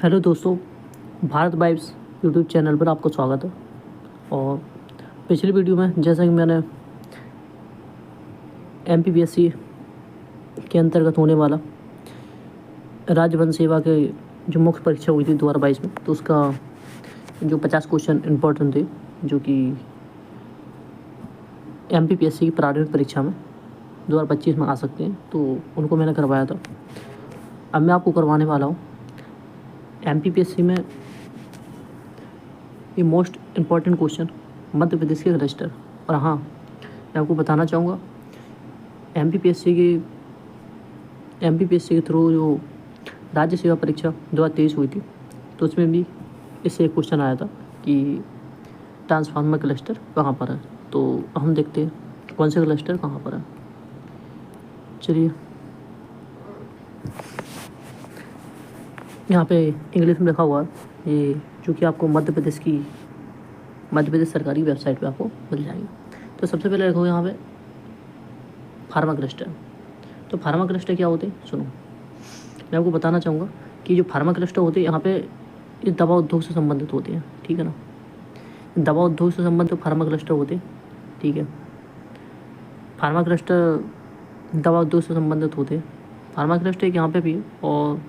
Hello दोस्तों, Bharat vibes YouTube channel पर आपका स्वागत है। और पिछली वीडियो में जैसा कि मैंने एमपीपीएससी के अंतर्गत होने वाला राज्य वन सेवा के जो मुख्य परीक्षा हुई थी 2022 में, तो उसका जो 50 क्वेश्चन इम्पोर्टेंट थे जो कि एमपीपीएससी की प्रारंभिक परीक्षा में 2025 में आ सकते हैं, तो उनको मैंने करवाया था। अब मैं आपको करवाने वाला हूँ एमपीपीएससी में ये most important question Madhya Pradesh के रजिस्टर। और हाँ, मैं आपको बताना चाहूँगा एमपीपीएससी के थ्रू जो राज्य सेवा परीक्षा 2023 हुई थी, तो उसमें भी इससे एक क्वेश्चन आया था कि ट्रांसफार्मर क्लस्टर कहाँ पर है। तो हम देखते हैं कौन से क्लस्टर कहाँ पर है। चलिए, यहाँ पे इंग्लिश में लिखा हुआ है ये, जो कि आपको मध्य प्रदेश सरकारी वेबसाइट पे आपको मिल जाएंगे। तो सबसे पहले लिखो यहाँ पे फार्मा क्लस्टर। तो फार्मा क्लस्टर क्या होते हैं, सुनो। मैं आपको बताना चाहूँगा कि जो फार्मा क्लस्टर होते हैं यहाँ पे ये दवा उद्योग से संबंधित होते हैं, ठीक है ना। दवा उद्योग से संबंधित फार्मा क्लस्टर होते हैं, ठीक है। फार्मा क्लस्टर दवा उद्योग से संबंधित होते हैं। फार्मा क्लस्टर यहाँ पे भी है, और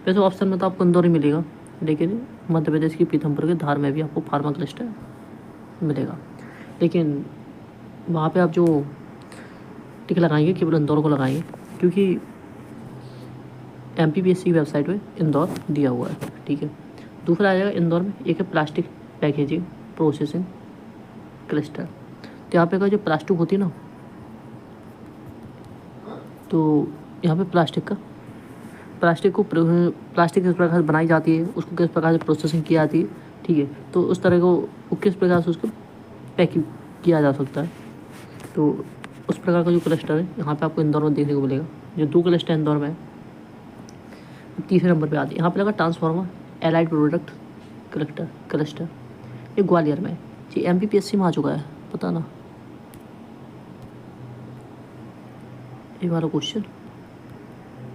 वैसे ऑप्शन में तो आपको इंदौर ही मिलेगा, लेकिन मध्य प्रदेश की पीथमपुर के धार में भी आपको फार्मा क्लस्टर मिलेगा। लेकिन वहाँ पे आप जो टिक लगाएंगे केवल इंदौर को लगाएंगे, क्योंकि एमपीपीएससी की वेबसाइट में इंदौर दिया हुआ है, ठीक है। दूसरा आ जाएगा इंदौर में, एक है प्लास्टिक पैकेजिंग प्रोसेसिंग क्लस्टर। तो यहाँ पे का जो प्लास्टिक होती है ना, तो यहाँ पे प्लास्टिक किस प्रकार से बनाई जाती है, उसको किस प्रकार से प्रोसेसिंग की जाती है, ठीक है। तो उस तरह को किस प्रकार से उसको पैकिंग किया जा सकता है, तो उस प्रकार का जो क्लस्टर है यहाँ पे आपको इंदौर में देखने को मिलेगा। जो 2 क्लस्टर इंदौर में है, तीसरे नंबर पे आती है यहाँ पे लगा ट्रांसफार्मर एलाइड प्रोडक्ट क्लस्टर। ये ग्वालियर में है जी। एमपीपीएससी में आ चुका है, पता ना ये वाला क्वेश्चन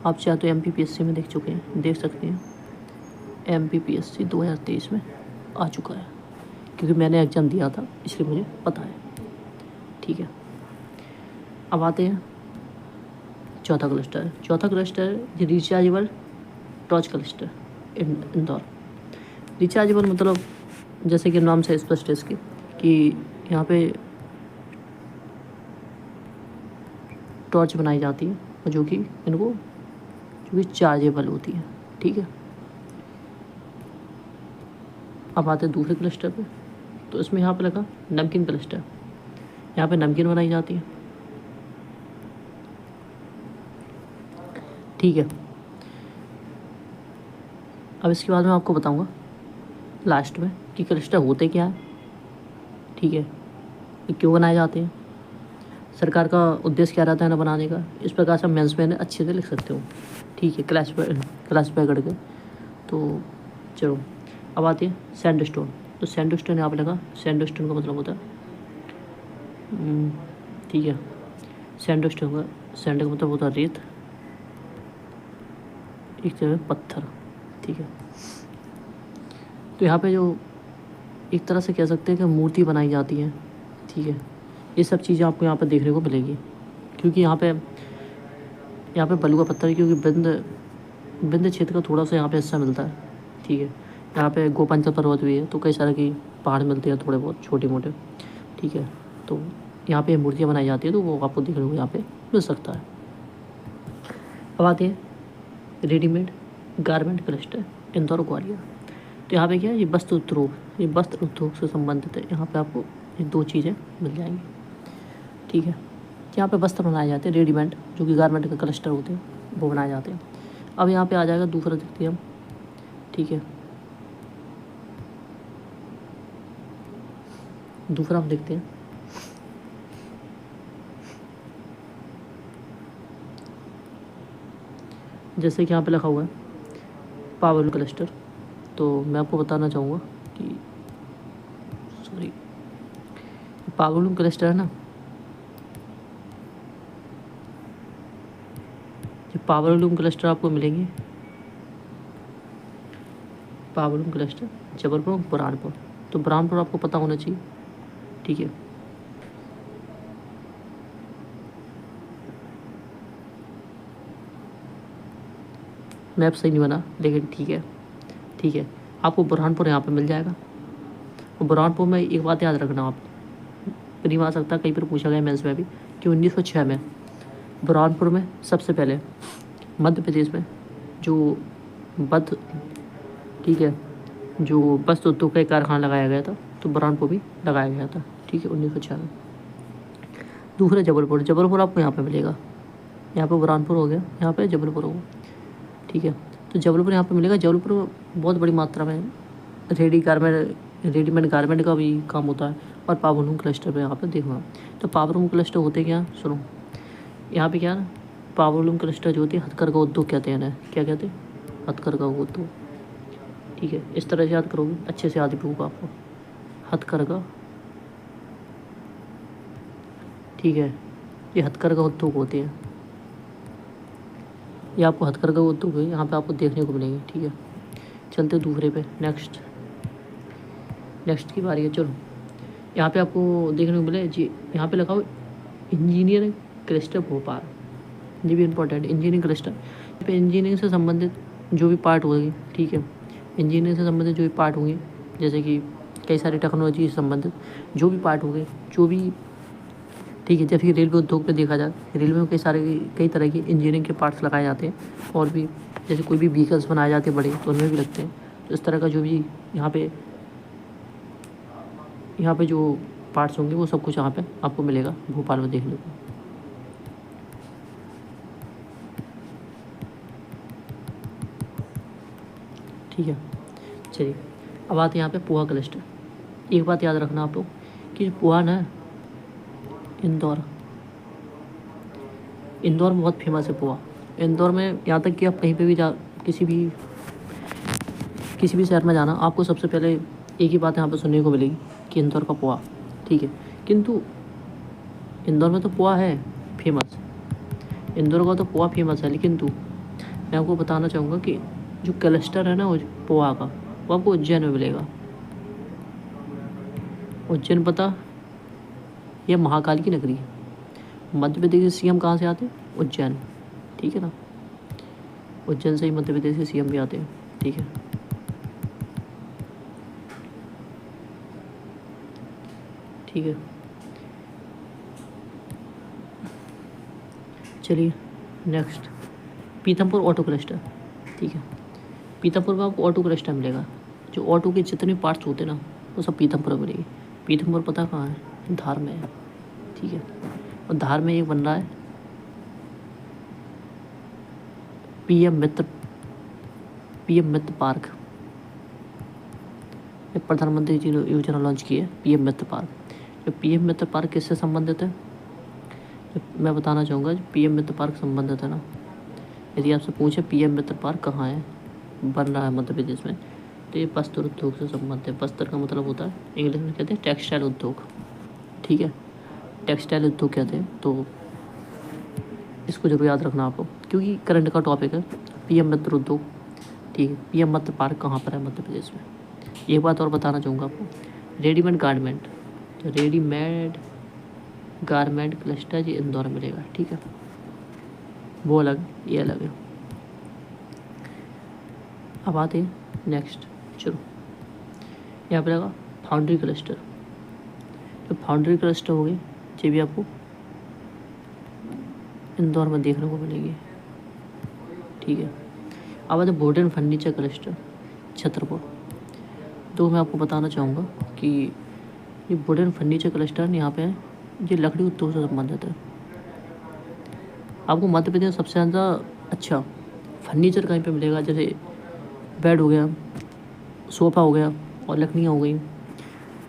आप चाहे तो एमपीपीएससी में देख सकते हैं। एमपीपीएससी 2023 में आ चुका है, क्योंकि मैंने एग्ज़ाम दिया था इसलिए मुझे पता है, ठीक है। अब आते हैं चौथा क्लस्टर ये rechargeable torch cluster Indore. Rechargeable मतलब जैसे कि नाम से स्पष्ट है इसके कि यहाँ पे टॉर्च बनाई जाती है, जो कि चार्जेबल होती है, ठीक है। अब आते हैं दूसरे क्लस्टर पे। तो इसमें यहाँ पे लगा नमकीन क्लस्टर। यहाँ पे नमकीन बनाई जाती है, ठीक है। अब इसके बाद मैं आपको बताऊंगा लास्ट में कि क्लस्टर होते क्या है, ठीक है, ये क्यों बनाए जाते हैं, सरकार का उद्देश्य क्या रहता है ना बनाने का। इस प्रकार से मेंस में अच्छे से लिख सकते हो, ठीक है, क्लासिफाई करके। तो चलो, अब आती है सैंडस्टोन। तो सैंडस्टोन यहाँ पे लगा, सैंडस्टोन का मतलब होता है ठीक है, सैंड का मतलब होता है रेत, एक जगह पत्थर, ठीक है। तो यहाँ पे जो एक तरह से कह सकते हैं कि मूर्ति बनाई जाती है, ठीक है। ये सब चीज़ें आपको यहाँ पर देखने को मिलेगी, क्योंकि यहाँ पे बलुआ पत्थर है, क्योंकि बिंद क्षेत्र का थोड़ा सा यहाँ पे हिस्सा मिलता है, ठीक है। यहाँ पे गोपंचल पर्वत भी है, तो कई सारे की पहाड़ मिलते हैं थोड़े बहुत छोटे मोटे, ठीक है। तो यहाँ पे मूर्तियाँ बनाई जाती है, तो वो आपको देखने को यहाँ पे मिल सकता है। अब आते हैं readymade garment cluster Indore Gwalior. तो यहाँ पे क्या है, ये वस्त्र उद्योग से संबंधित है। यहाँ पे आपको ये 2 चीज़ें मिल जाएंगी, ठीक है। यहाँ पे वस्त्र बनाए जाते हैं रेडीमेड, जो कि गारमेंट का क्लस्टर होते हैं, वो बनाए जाते हैं। अब यहाँ पे आ जाएगा दूसरा, देखते हैं हम, ठीक है। दूसरा हम देखते हैं, जैसे कि यहाँ पे लिखा हुआ है पावर क्लस्टर। तो मैं आपको बताना चाहूँगा कि पावर क्लस्टर है ना, ये पावर क्लस्टर आपको मिलेंगे पावलम क्लस्टर, जबलपुर, बुरहानपुर। तो बुरहानपुर आपको पता होना चाहिए, ठीक है। मैप सही नहीं बना लेकिन ठीक है, ठीक है। आपको बुरहानपुर यहाँ पे मिल जाएगा। और बुरहानपुर में एक बात याद रखना, आप नहीं आ सकता, कहीं पर पूछा गया मेंस में भी कि 1906 में बुरहानपुर में सबसे पहले मध्य प्रदेश में जो बद ठीक है जो वस्त्र उद्योग का एक कारखाना लगाया गया था, तो बुरहानपुर भी लगाया गया था, ठीक है, 1906 में। दूसरा जबलपुर, जबलपुर आपको यहाँ पे मिलेगा। यहाँ पे बुरहानपुर हो गया, यहाँ पे जबलपुर होगा, ठीक है। तो जबलपुर यहाँ पे मिलेगा। जबलपुर में बहुत बड़ी मात्रा में रेडीमेड गारमेंट का भी काम होता है। और पावरलूम क्लस्टर पे यहाँ पे देखूँगा। तो पावरलूम क्लस्टर होते क्या, सुनो यहाँ पे क्या है, पावरलूम क्लस्टर जो होती है हथकरघा उद्योग कहते हैं ना, क्या कहते हैं, हथकरघा उद्योग, ठीक है। इस तरह से याद करोगे अच्छे से याद भी होगा आपको, हथकरघा, ठीक है। ये हथकरघा उद्योग होते हैं, ये आपको हथकरघा उद्योग है यहाँ पे आपको देखने को मिलेंगे, ठीक है। चलते दूसरे पे, नेक्स्ट की बारी है। चलो यहाँ पे आपको देखने को मिले जी, यहाँ पे लगाओ इंजीनियरिंग क्लस्टर भोपाल, ये भी इम्पोर्टेंट, इंजीनियरिंग क्लस्टर। यहाँ पे इंजीनियरिंग से संबंधित जो भी पार्ट होगी, ठीक है, इंजीनियरिंग से संबंधित जो भी पार्ट होंगे, जैसे कि कई सारी टेक्नोलॉजी से संबंधित जो भी पार्ट होंगे, जो भी, ठीक है। जैसे कि रेलवे उद्योग पे देखा जाए, रेलवे में कई तरह की इंजीनियरिंग के पार्ट्स लगाए जाते हैं। और भी जैसे कोई भी व्हीकल्स बनाए जाते हैं बड़े, तो उनमें भी लगते हैं। तो इस तरह का जो भी यहाँ पे जो पार्ट्स होंगे वो सब कुछ यहाँ पे आपको मिलेगा भोपाल में देखने को, ठीक है। चलिए अब आते हैं यहाँ पे पोहा क्लस्टर। एक बात याद रखना आप लोग कि पोहा ना इंदौर में बहुत फेमस है पोहा। इंदौर में यहाँ तक कि आप कहीं पे भी किसी भी शहर में जाना, आपको सबसे पहले एक ही बात यहाँ पे सुनने को मिलेगी कि इंदौर का पोहा, ठीक है। किंतु इंदौर में तो पोहा है फेमस, इंदौर का तो पोहा फेमस है, लेकिन मैं आपको बताना चाहूँगा कि जो क्लस्टर है ना वो पोहा का, वो आपको उज्जैन में मिलेगा। उज्जैन पता, यह महाकाल की नगरी है। मध्य प्रदेश के सीएम कहाँ से आते हैं, उज्जैन, ठीक है ना। उज्जैन से ही मध्य प्रदेश के सीएम भी आते हैं, ठीक है। ठीक है, चलिए नेक्स्ट, पीथमपुर ऑटो क्लस्टर, ठीक है। पीथमपुर में आपको ऑटो क्लस्टर मिलेगा। जो ऑटो के जितने पार्ट्स होते हैं ना, वो सब पीथमपुर में मिलेगी। पीथमपुर पता कहाँ है, धार में है, ठीक है। और धार में एक बन रहा है पीएम मित्र पार्क, प्रधानमंत्री जी ने योजना लॉन्च की है, पीएम मित्र पार्क। जो पीएम मित्र पार्क किससे संबंधित है, मैं बताना चाहूँगा। जो पीएम मित्र पार्क संबंधित है ना, यदि आपसे पूछे पीएम मित्र पार्क कहाँ है, बन रहा है मध्य प्रदेश में, तो ये बस्तर उद्योग से संबंधित है। बस्तर का मतलब होता है, इंग्लिश में कहते हैं टेक्सटाइल उद्योग, ठीक है, टेक्सटाइल उद्योग कहते हैं। तो इसको जरूर याद रखना आपको, क्योंकि करंट का टॉपिक है पीएम मित्र उद्योग, ठीक है। पीएम मित्र पार्क कहाँ पर है, मध्य प्रदेश में। एक बात और बताना चाहूँगा आपको, रेडीमेड गारमेंट, तो रेडीमेड गारमेंट क्लस्टर जी इंदौर में मिलेगा, ठीक है। वो अलग, ये अलग है। अब आते हैं नेक्स्ट, चलो यहाँ पर लगा फाउंड्री क्लस्टर। जो फाउंड्री क्लस्टर हो गए, ये भी आपको इंदौर में देखने को मिलेगी, ठीक है। अब आते वुडन फर्नीचर क्लस्टर छतरपुर। तो मैं आपको बताना चाहूँगा कि ये वुडन फर्नीचर क्लस्टर यहाँ पे है, ये लकड़ी उद्योग से संबंधित है। आपको मध्य प्रदेश में सबसे ज़्यादा अच्छा फर्नीचर कहीं पे मिलेगा, जैसे बेड हो गया, सोफ़ा हो गया, और लकड़ियाँ हो गई।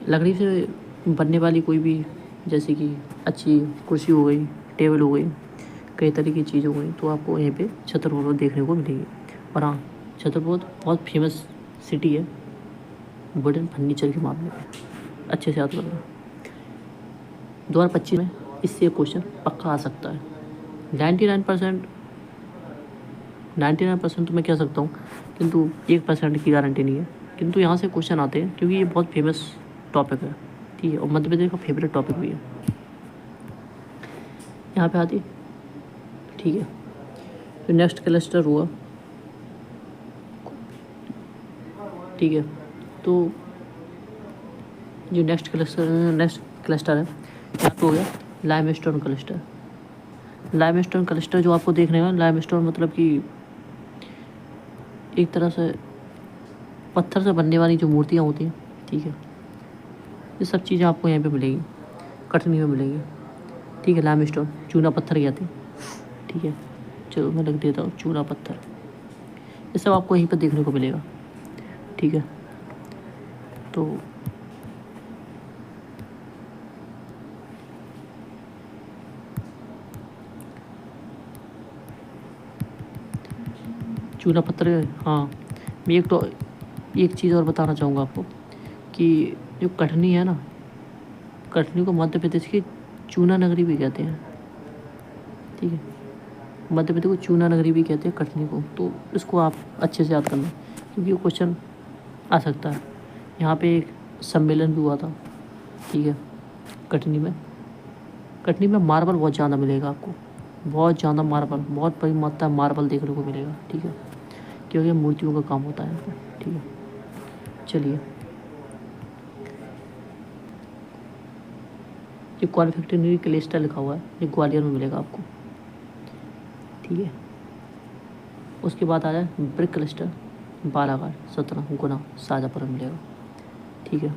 लकड़ी से बनने वाली कोई भी, जैसे कि अच्छी कुर्सी हो गई, टेबल हो गई, कई तरह की चीज़ हो गई, तो आपको यहीं पे छतरपुर में देखने को मिलेगी। और हाँ, छतरपुर बहुत फेमस सिटी है वुडन फर्नीचर के मामले में, अच्छे से याद रखना। 2025 में इससे क्वेश्चन पक्का आ सकता है। 99% 99% तो मैं कह सकता हूँ, किंतु 1% की गारंटी नहीं है। किंतु यहाँ से क्वेश्चन आते हैं क्योंकि ये बहुत फेमस टॉपिक है, ठीक है, और मध्य प्रदेश का फेवरेट टॉपिक भी है। यहाँ पे आती है, ठीक है। तो नेक्स्ट क्लस्टर हुआ, ठीक है। तो जो नेक्स्ट क्लस्टर है यहाँ पे हो गया लाइमस्टोन क्लस्टर। लाइमस्टोन क्लस्टर जो आपको देखने में, लाइमस्टोन मतलब कि एक तरह से पत्थर से बनने वाली जो मूर्तियाँ होती हैं, ठीक है, ये सब चीज़ें आपको यहाँ पे मिलेगी, कटनी में मिलेगी, ठीक है। लाइमस्टोन चूना पत्थर कहते हैं, ठीक है। चलो मैं लिख देता हूँ चूना पत्थर, ये सब आपको यहीं पर देखने को मिलेगा, ठीक है। तो चूना पत्थर, हाँ। मैं एक चीज़ और बताना चाहूँगा आपको कि जो कटनी है ना, कटनी को मध्य प्रदेश की चूना नगरी भी कहते हैं, ठीक है। मध्य प्रदेश को चूना नगरी भी कहते हैं कटनी को। तो इसको आप अच्छे से याद करना क्योंकि वो क्वेश्चन आ सकता है। यहाँ पे एक सम्मेलन भी हुआ था, ठीक है, कटनी में। कटनी में मार्बल बहुत ज़्यादा मिलेगा आपको, बहुत ज़्यादा मार्बल, बहुत बड़ी मात्रा में मार्बल देखने को मिलेगा, ठीक है, क्योंकि मूर्तियों का काम होता है, ठीक है। चलिए, ये क्वालिफिकेटरी क्लस्टर लिखा हुआ है, ये ग्वालियर में मिलेगा आपको, ठीक है। उसके बाद आ जाए ब्रिक क्लस्टर, बालाघाट, सतना, गुना, शाजापुर में मिलेगा, ठीक है।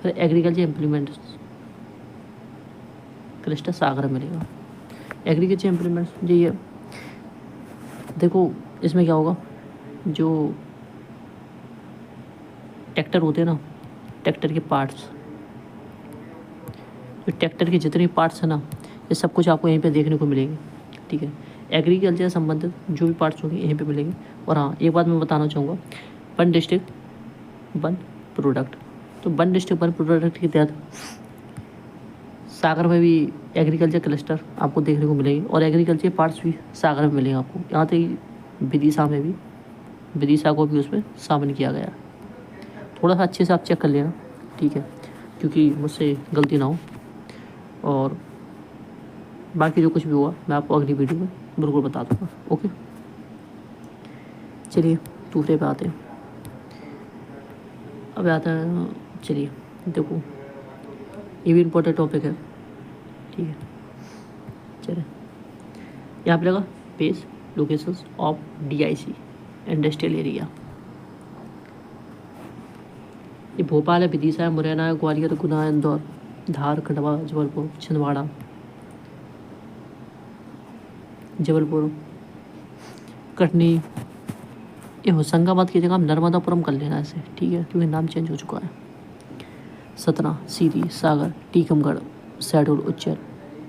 फिर एग्रीकल्चर इम्प्लीमेंट्स क्लस्टर सागर में मिलेगा। एग्रीकल्चर इम्प्लीमेंट्स जो ये देखो, इसमें क्या होगा, जो ट्रैक्टर होते हैं ना, ट्रैक्टर के पार्ट्स, जो ट्रैक्टर के जितने पार्ट्स हैं ना, ये सब कुछ आपको यहीं पे देखने को मिलेंगे, ठीक है। एग्रीकल्चर संबंधित जो भी पार्ट्स होंगे यहीं पे मिलेंगे। और हाँ, एक बात मैं बताना चाहूँगा, वन डिस्ट्रिक्ट वन प्रोडक्ट, तो वन डिस्ट्रिक्ट वन प्रोडक्ट के तहत सागर में भी एग्रीकल्चर क्लस्टर आपको देखने को मिलेंगे और एग्रीकल्चर पार्ट्स भी सागर में मिलेंगे आपको। यहाँ तक विदिशा में भी, विदिशा को भी उसमें शामिल किया गया। थोड़ा सा अच्छे से आप चेक कर लेना, ठीक है, क्योंकि मुझसे गलती ना हो। और बाकी जो कुछ भी हुआ मैं आपको अगली वीडियो में बिल्कुल बता दूँगा, ओके। चलिए दूसरे पे आते हैं। अब आता है, चलिए देखो, ये भी इम्पोर्टेंट टॉपिक है, ठीक है। चलिए, यहाँ पे लगा base locations of DIC industrial area. ये भोपाल है, विदिशा है, मुरैना है, ग्वालियर, गुना, इंदौर, धार, खंडवा, जबलपुर, छिंदवाड़ा, जबलपुर, कटनी। ये होशंगाबाद की जगह नर्मदापुरम कर लेना ऐसे, ठीक है, क्योंकि नाम चेंज हो चुका है। सतना, सीरी, सागर, टीकमगढ़, शहडोल, उज्जैन,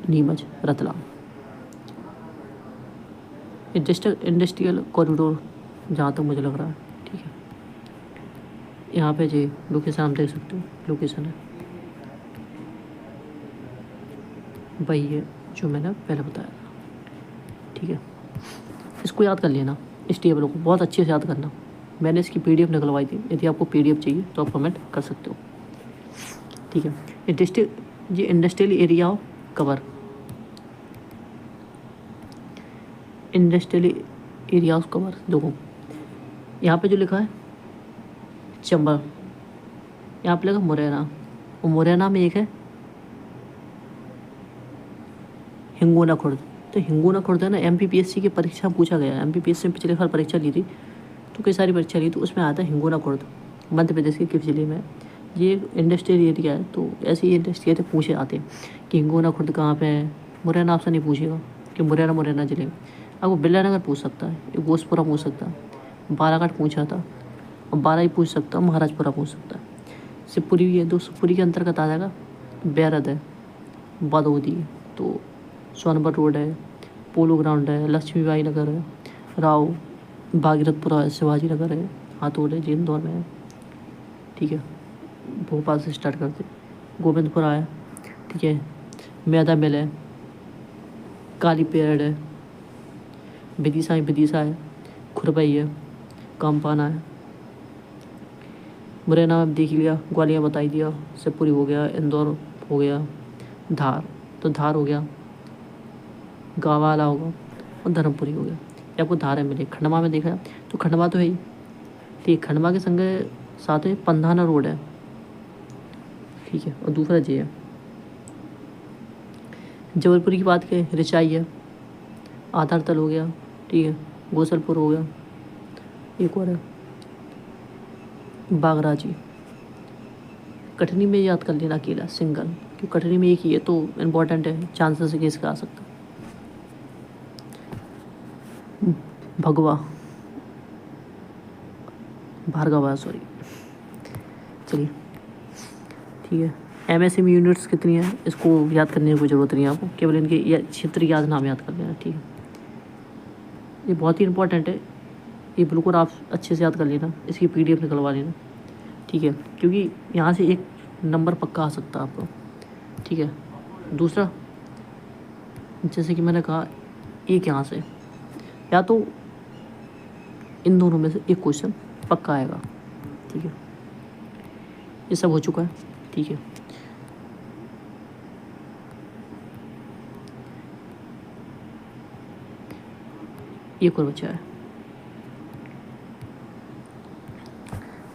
नीमच, रतलाम। इंडस्ट्रियल कॉरिडोर जहाँ तक मुझे लग रहा है, ठीक है। यहाँ पे जी लोकेशन आप देख सकते हो, लोकेशन है वही है जो मैंने पहले बताया था, ठीक है। इसको याद कर लेना, इस टेबल को बहुत अच्छे से याद करना। मैंने इसकी PDF निकलवाई थी, यदि आपको PDF चाहिए तो आप कमेंट कर सकते हो, ठीक है। ये industrial area of cover, industrial area of cover देखो, यहाँ पे जो लिखा है चंबल, यहाँ पे लगा मुरैना, और मुरैना में एक है हिंगोना खुर्द। तो हिंगोना खुर्द है ना, MPPSC की परीक्षा पूछा गया है, MPPSC में पिछले साल परीक्षा ली थी, तो कई सारी परीक्षा ली, तो उसमें आता है हिंगोना खुर्द, मध्य प्रदेश के किस जिले में। ये इंडस्ट्रियल एरिया है, तो ऐसे ही इंडस्ट्रियल एरिया पूछे आते हैं कि हिंगोना खुर्द कहाँ पे है। मुरैना आपसे नहीं पूछेगा कि मुरैना जिले में, अब वो बिलानगर पूछ सकता है, घोसपुरा पूछ सकता है, बालाघाट पूछा था, और बाराही पूछ सकता है, महाराजपुरा पूछ सकता है। शिवपुरी भी है, तो शिवपुरी के अंतर्गत आ जाएगा बैरद है, बदौदी, तो सोनभद्र रोड है, पोलो ग्राउंड है, लक्ष्मीबाई नगर है, राव, भागीरथपुरा है, शिवाजी नगर है, हाथोड़ है, जी इंदौर में है, ठीक है। भोपाल से स्टार्ट करते, गोविंदपुरा है, ठीक है, मैदा मिल है, काली पेड़ है, विदिशा है, खुरपई है, कामपाना है, मुरैना में देख लिया, ग्वालियर बताई दिया, शिवपुरी हो गया, इंदौर हो गया, धार, तो धार हो गया, गावाला होगा और धर्मपुरी हो गया। ये आपको धार है मिले। खंडवा में देखा तो खंडवा तो है ही, ठीक। खंडवा के संग साथ में पंधाना रोड है, ठीक है, और दूसरा जे है। जबलपुर की बात करें, रिचाई है, आधारतल हो गया, ठीक है, गोसलपुर हो गया, एक और है बागराजी। कटनी में याद कर लेना अकेला सिंगल, क्योंकि कटनी में एक ही है तो इम्पोर्टेंट है, चांसेस से केस का आ सकता। भगवा, भार्गवा, सॉरी, चलिए ठीक है। MSME यूनिट्स कितनी है इसको याद करने की कोई ज़रूरत नहीं है आपको, केवल इनके क्षेत्र याद नाम याद कर लेना, ठीक है। ये बहुत ही इंपॉर्टेंट है, ये बिल्कुल आप अच्छे से याद कर लेना, इसकी PDF निकलवा लेना, ठीक है, क्योंकि यहाँ से एक नंबर पक्का आ सकता है आपको, ठीक है। दूसरा, जैसे कि मैंने कहा, एक यहाँ से या तो इन दोनों में से एक क्वेश्चन पक्का आएगा, ठीक है। ये सब हो चुका है, ठीक है। एक और बचा है,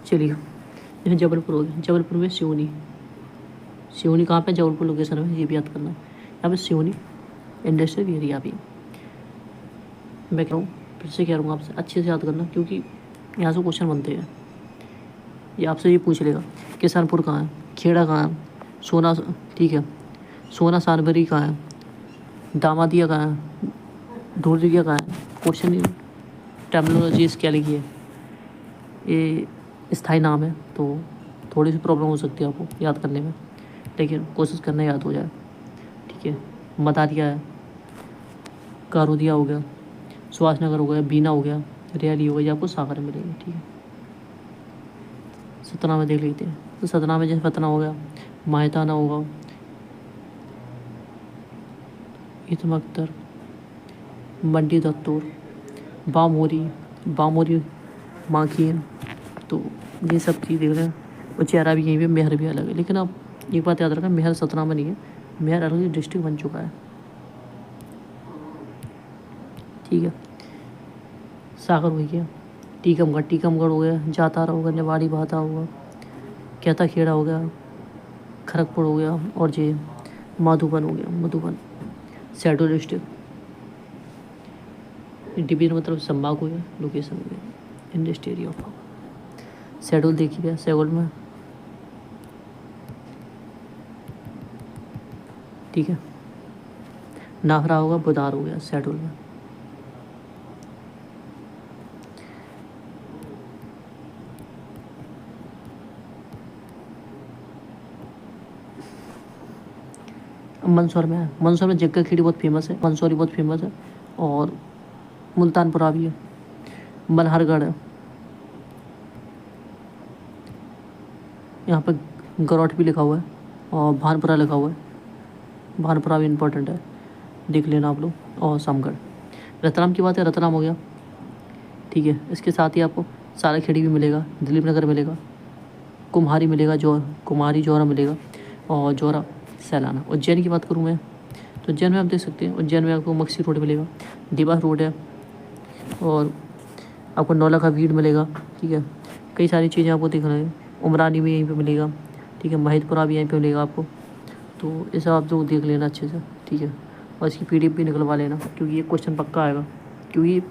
चलिए। जैसे जबलपुर हो गया, जबलपुर में सिवनी कहाँ पे, जबलपुर लोकेशन में, ये भी याद करना है। यहाँ पे सिवनी इंडस्ट्रियल एरिया भी, मैं कह रहा हूँ फिर से कह रहा हूँ आपसे अच्छे से याद करना, क्योंकि यहाँ से क्वेश्चन बनते हैं। ये आपसे ये पूछ लेगा किसानपुर कहाँ है, खेड़ा कहाँ है, सोना, ठीक है, सोना सानबरी कहाँ है, दामादिया कहाँ है, ढोलरिया कहाँ है। क्वेश्चन टर्मिनोलॉजी क्या लिखी है, ये स्थायी नाम है, तो थोड़ी सी प्रॉब्लम हो सकती है आपको याद करने में, लेकिन कोशिश करना याद हो जाए, ठीक है। मदारिया है, कारोदिया हो गया, सुभाष नगर हो गया, बीना हो गया, रियाली हो गया, आपको सागर मिलेगी, ठीक है। सतना में देख लेते हैं, तो सतना में जैसे फतना हो गया, माहिताना होगा, इतम अख्तर, मंडी दत्तूर, बामोरी माखीन, तो ये सब चीज़ देख रहे हैं। और चेहरा भी यहीं पे, मेहर भी अलग है, लेकिन अब एक बात याद रखना, मेहर सतना में नहीं है, मेहर अलग डिस्ट्रिक्ट बन चुका है, ठीक है। सागर हो गया, टीकमगढ़ हो गया, जातारा हो गया, निवाड़ी भाता होगा, कहता खेड़ा हो गया, खड़गपुर हो गया, और जे मधुबन हो गया, मधुबन शहडोल डिस्ट्रिक्ट। डिवीजन मतलब संभाग हो गया, लोकेशन हो गया, इंडस्ट्री एरिया ऑफ शहडोल देखी गया, शहडोल में, ठीक है। नाहरा होगा, बुधार हो गया, शहडोल में। मंदसौर में है, मंदसौर में जग्गा खेड़ी बहुत फेमस है, मंदसौरी बहुत फेमस है, और मुल्तानपुरा भी है, मल्हारगढ़ है, यहाँ पे गरौठ भी लिखा हुआ है, और भानपुरा लिखा हुआ है, भानपुरा भी इम्पोर्टेंट है, देख लेना आप लोग। और समगढ़, रतलाम की बात है, रतलाम हो गया, ठीक है। इसके साथ ही आपको सारा खेड़ी भी मिलेगा, दिलीप नगर मिलेगा, कुम्हारी मिलेगा, कुम्हारी जौहरा मिलेगा, और जौहरा सैलाना। उज्जैन की बात करूँ मैं, तो उज्जैन में आप देख सकते हैं, उज्जैन में आपको मक्सी रोड मिलेगा, देवास रोड है, और आपको नौलखा भीड़ मिलेगा, ठीक है। कई सारी चीज़ें आपको दिख रही हैं, उमरानी भी यहीं पे मिलेगा, ठीक है, महिदपुरा भी यहीं पे मिलेगा आपको, तो ये सब आप लोग देख लेना अच्छे से, ठीक है। और इसकी PDF भी निकलवा लेना, क्योंकि ये क्वेश्चन पक्का आएगा, क्योंकि ये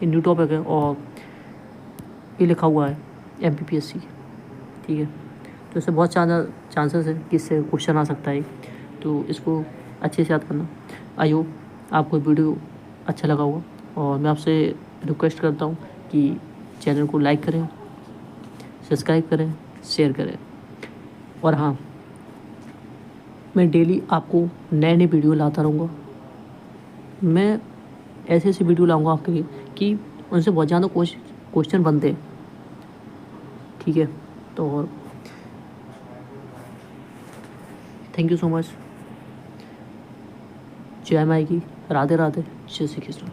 न्यू टॉपिक है और ये लिखा हुआ है MPPSC, ठीक है। तो इससे बहुत ज़्यादा चांसेस है कि इससे क्वेश्चन आ सकता है, तो इसको अच्छे से याद करना। आई होप आपको वीडियो अच्छा लगा होगा, और मैं आपसे रिक्वेस्ट करता हूँ कि चैनल को लाइक करें, सब्सक्राइब करें, शेयर करें, और हाँ, मैं डेली आपको नए वीडियो लाता रहूँगा। मैं ऐसे वीडियो लाऊंगा आपके लिए कि उनसे बहुत ज़्यादा क्वेश्चन बनते हैं, ठीक है। तो और थैंक यू सो मच। जय माई की, राधे राधे, जय श्री कृष्ण।